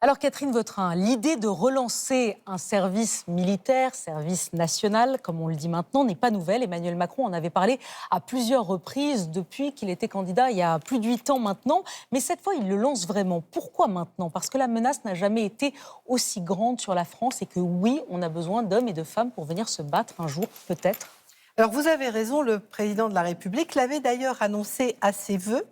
Alors Catherine Vautrin, l'idée de relancer un service militaire, service national, comme on le dit maintenant, n'est pas nouvelle. Emmanuel Macron en avait parlé à plusieurs reprises depuis qu'il était candidat il y a plus de 8 ans maintenant. Mais cette fois, il le lance vraiment. Pourquoi maintenant? Parce que la menace n'a jamais été aussi grande sur la France et que oui, on a besoin d'hommes et de femmes pour venir se battre un jour, peut-être. Alors vous avez raison, le président de la République l'avait d'ailleurs annoncé à ses vœux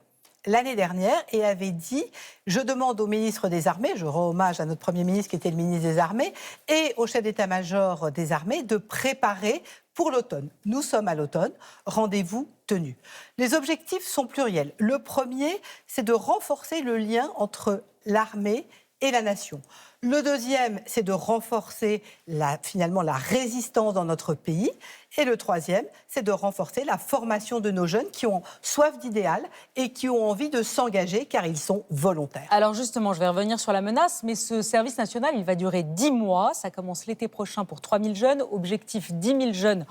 l'année dernière et avait dit « Je demande au ministre des Armées, je rends hommage à notre Premier ministre qui était le ministre des Armées, et au chef d'état-major des Armées de préparer pour l'automne. Nous sommes à l'automne, rendez-vous tenu. » Les objectifs sont pluriels. Le premier, c'est de renforcer le lien entre l'armée et la nation. Le deuxième, c'est de renforcer finalement la résistance dans notre pays. Et le troisième, c'est de renforcer la formation de nos jeunes qui ont soif d'idéal et qui ont envie de s'engager car ils sont volontaires. Alors justement, je vais revenir sur la menace, mais ce service national, il va durer 10 mois. Ça commence l'été prochain pour 3 000 jeunes. Objectif 10 000 jeunes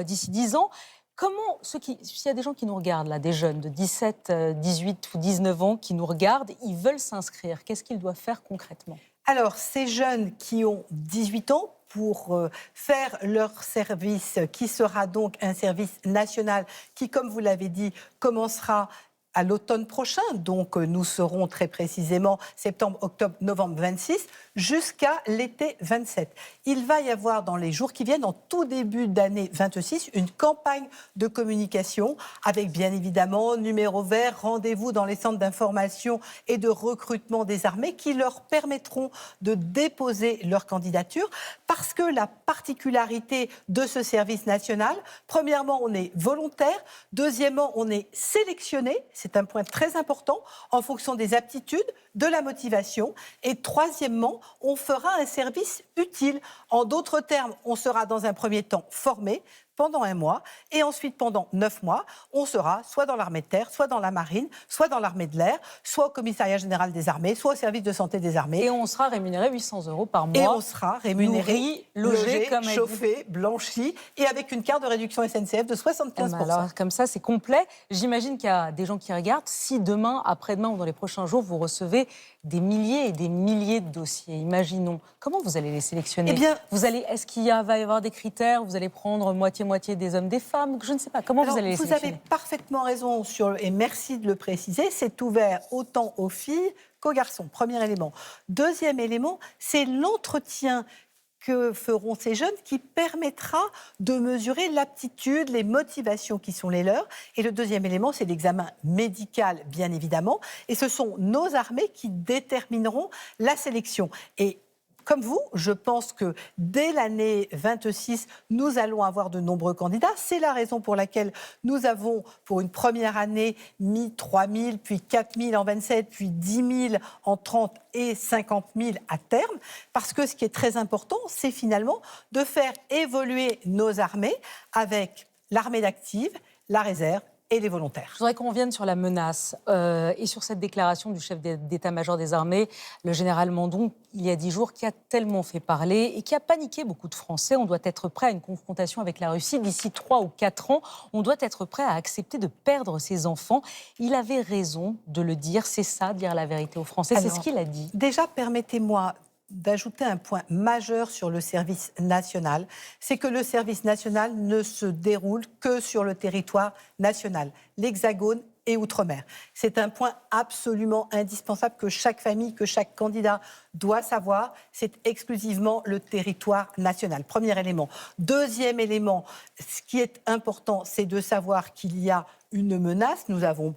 d'ici 10 ans. Comment, s'il y a des gens qui nous regardent, là, des jeunes de 17, 18 ou 19 ans qui nous regardent, ils veulent s'inscrire, qu'est-ce qu'ils doivent faire concrètement? Alors, ces jeunes qui ont 18 ans, pour faire leur service, qui sera donc un service national, qui, comme vous l'avez dit, commencera à l'automne prochain, donc nous serons très précisément septembre, octobre, novembre 26, jusqu'à l'été 27. Il va y avoir dans les jours qui viennent, en tout début d'année 26, une campagne de communication avec bien évidemment numéro vert, rendez-vous dans les centres d'information et de recrutement des armées qui leur permettront de déposer leur candidature parce que la particularité de ce service national, premièrement, on est volontaire, deuxièmement, on est sélectionné. C'est un point très important en fonction des aptitudes, de la motivation. Et troisièmement, on fera un service utile. En d'autres termes, on sera dans un premier temps formé pendant 1 mois et ensuite pendant 9 mois, on sera soit dans l'armée de terre, soit dans la marine, soit dans l'armée de l'air, soit au commissariat général des armées, soit au service de santé des armées. Et on sera rémunéré 800 € par mois. Et on sera rémunéré, nourri, logé, chauffé, blanchi et avec une carte de réduction SNCF de 75%. Alors, comme ça, c'est complet. J'imagine qu'il y a des gens qui regardent. Si demain, après-demain ou dans les prochains jours, vous recevez des milliers et des milliers de dossiers, imaginons, comment vous allez les sélectionner? Eh bien, est-ce qu'il va y avoir des critères? Vous allez prendre moitié-moitié des hommes, des femmes? Je ne sais pas. Comment vous allez les sélectionner? Vous avez parfaitement raison, et merci de le préciser, c'est ouvert autant aux filles qu'aux garçons, premier élément. Deuxième élément, c'est l'entretien que feront ces jeunes qui permettra de mesurer l'aptitude, les motivations qui sont les leurs. Et le deuxième élément, c'est l'examen médical, bien évidemment. Et ce sont nos armées qui détermineront la sélection. Et comme vous, je pense que dès l'année 26, nous allons avoir de nombreux candidats. C'est la raison pour laquelle nous avons, pour une première année, mis 3 000, puis 4 000 en 27, puis 10 000 en 30 et 50 000 à terme. Parce que ce qui est très important, c'est finalement de faire évoluer nos armées avec l'armée d'active, la réserve et les volontaires. Je voudrais qu'on revienne sur la menace et sur cette déclaration du chef d'état-major des armées, le général Mandon, il y a 10 jours, qui a tellement fait parler et qui a paniqué beaucoup de Français. On doit être prêt à une confrontation avec la Russie d'ici 3 ou 4 ans. On doit être prêt à accepter de perdre ses enfants. Il avait raison de le dire, c'est ça, dire la vérité aux Français, c'est ce qu'il a dit. Déjà, permettez-moi d'ajouter un point majeur sur le service national, c'est que le service national ne se déroule que sur le territoire national, l'Hexagone et Outre-mer. C'est un point absolument indispensable que chaque famille, que chaque candidat doit savoir, c'est exclusivement le territoire national. Premier élément. Deuxième élément, ce qui est important, c'est de savoir qu'il y a une menace. Nous avons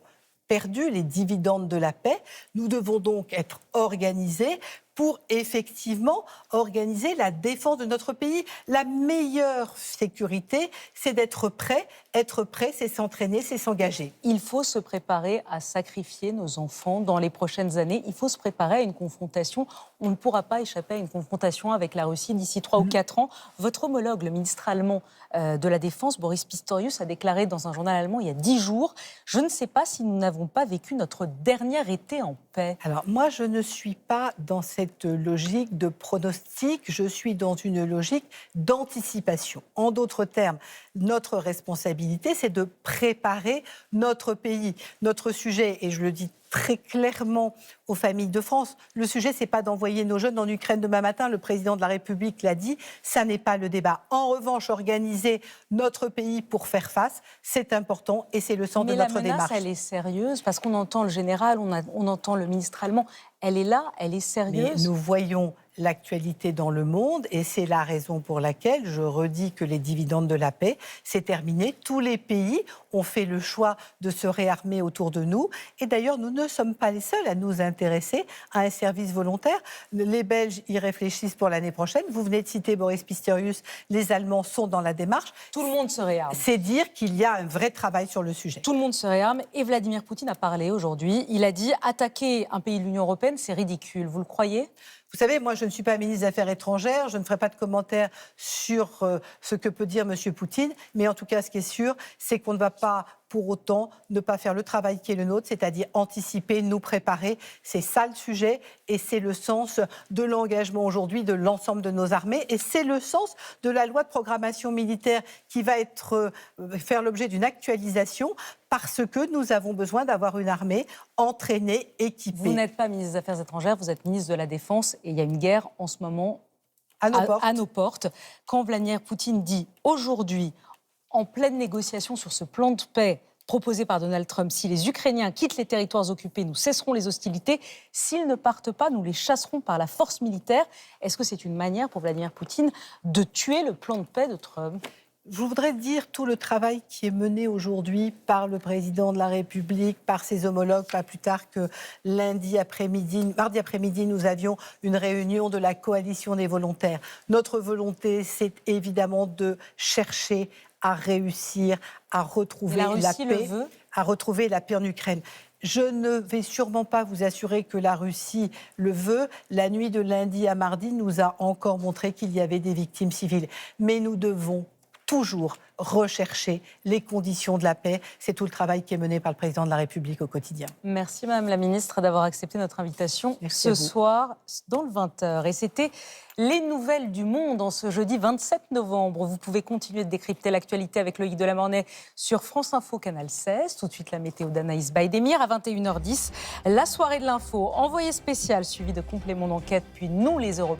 perdu les dividendes de la paix. Nous devons donc être organisés pour effectivement organiser la défense de notre pays. La meilleure sécurité, c'est d'être prêt. Être prêt, c'est s'entraîner, c'est s'engager. Il faut se préparer à sacrifier nos enfants dans les prochaines années. Il faut se préparer à une confrontation. On ne pourra pas échapper à une confrontation avec la Russie d'ici 3 ou 4 ans. Votre homologue, le ministre allemand de la Défense, Boris Pistorius, a déclaré dans un journal allemand il y a 10 jours « Je ne sais pas si nous n'avons pas vécu notre dernier été en paix ». Alors moi, je ne suis pas dans cette logique de pronostic, je suis dans une logique d'anticipation. En d'autres termes, notre responsabilité, c'est de préparer notre pays. Notre sujet, et je le dis très clairement aux familles de France. Le sujet, c'est pas d'envoyer nos jeunes en Ukraine demain matin. Le président de la République l'a dit. Ça n'est pas le débat. En revanche, organiser notre pays pour faire face, c'est important et c'est le sens de notre démarche. Mais la menace, elle est sérieuse parce qu'on entend le général, on entend le ministre allemand. Elle est là, elle est sérieuse. Mais nous voyons l'actualité dans le monde et c'est la raison pour laquelle je redis que les dividendes de la paix, c'est terminé. Tous les pays ont fait le choix de se réarmer autour de nous. Et d'ailleurs, nous ne sommes pas les seuls à nous intéresser à un service volontaire. Les Belges y réfléchissent pour l'année prochaine. Vous venez de citer Boris Pistorius. Les Allemands sont dans la démarche. Tout le monde se réarme. C'est dire qu'il y a un vrai travail sur le sujet. Tout le monde se réarme. Et Vladimir Poutine a parlé aujourd'hui. Il a dit attaquer un pays de l'Union européenne, c'est ridicule. Vous le croyez ? Vous savez, moi, je ne suis pas ministre des Affaires étrangères, je ne ferai pas de commentaires sur ce que peut dire M. Poutine, mais en tout cas, ce qui est sûr, c'est qu'on ne va pas pour autant ne pas faire le travail qui est le nôtre, c'est-à-dire anticiper, nous préparer. C'est ça le sujet et c'est le sens de l'engagement aujourd'hui de l'ensemble de nos armées et c'est le sens de la loi de programmation militaire qui va faire l'objet d'une actualisation parce que nous avons besoin d'avoir une armée entraînée, équipée. Vous n'êtes pas ministre des Affaires étrangères, vous êtes ministre de la Défense et il y a une guerre en ce moment à nos portes. Quand Vladimir Poutine dit aujourd'hui, en pleine négociation sur ce plan de paix proposé par Donald Trump, si les Ukrainiens quittent les territoires occupés, nous cesserons les hostilités. S'ils ne partent pas, nous les chasserons par la force militaire. Est-ce que c'est une manière pour Vladimir Poutine de tuer le plan de paix de Trump ? Je voudrais dire tout le travail qui est mené aujourd'hui par le président de la République, par ses homologues, pas plus tard que mardi après-midi, nous avions une réunion de la coalition des volontaires. Notre volonté, c'est évidemment de chercher à réussir à retrouver la paix, à retrouver la paix en Ukraine. Je ne vais sûrement pas vous assurer que la Russie le veut. La nuit de lundi à mardi nous a encore montré qu'il y avait des victimes civiles. Mais nous devons toujours rechercher les conditions de la paix. C'est tout le travail qui est mené par le président de la République au quotidien. Merci Madame la Ministre d'avoir accepté notre invitation ce soir dans le 20h. Et c'était les nouvelles du monde en ce jeudi 27 novembre. Vous pouvez continuer de décrypter l'actualité avec Loïc Delamornay sur France Info Canal 16. Tout de suite la météo d'Anaïs Baïdemir à 21h10. La soirée de l'info, envoyé spécial suivi de compléments d'enquête, puis nous les Européens.